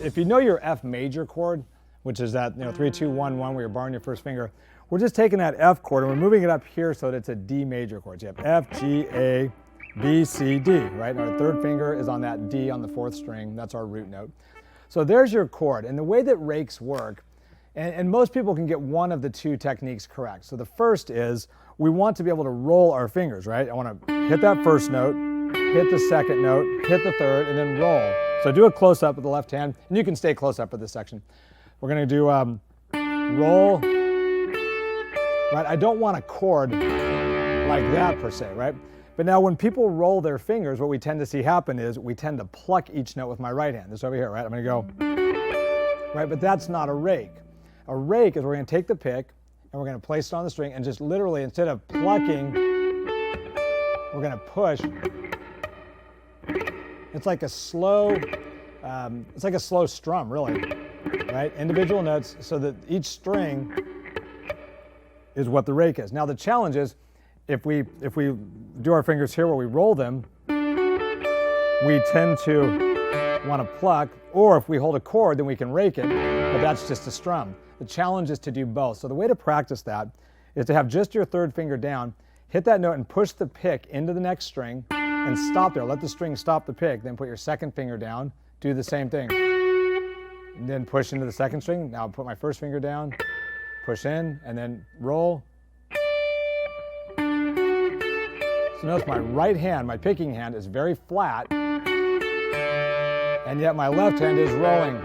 If you know your F major chord, which is that 3, 2, 1, 1 where you're barring your first finger, we're just taking that F chord and we're moving it up here so that it's a D major chord. So you have F, G, A, B, C, D, right? And our third finger is on that D on the fourth string. That's our root note. So there's your chord. And the way that rakes work, and most people can get one of the two techniques correct. So the first is we want to be able to roll our fingers, right? I want to hit that first note, hit the second note, hit the third, and then roll. So do a close-up with the left hand, and you can stay close up for this section. We're going to do roll, right? I don't want a chord like that per se, right? But now when people roll their fingers, what we tend to see happen is we tend to pluck each note with my right hand. This over here, right? I'm going to go, right? But that's not a rake. A rake is we're going to take the pick, and we're going to place it on the string, and just literally, instead of plucking, we're going to push. It's like a slow strum, really, right? Individual notes so that each string is what the rake is. Now the challenge is, if we do our fingers here where we roll them, we tend to want to pluck, or if we hold a chord, then we can rake it, but that's just a strum. The challenge is to do both. So the way to practice that is to have just your third finger down, hit that note and push the pick into the next string, and stop there. Let the string stop the pick. Then put your second finger down. Do the same thing. And then push into the second string. Now put my first finger down, push in, and then roll. So notice my right hand, my picking hand, is very flat, and yet my left hand is rolling.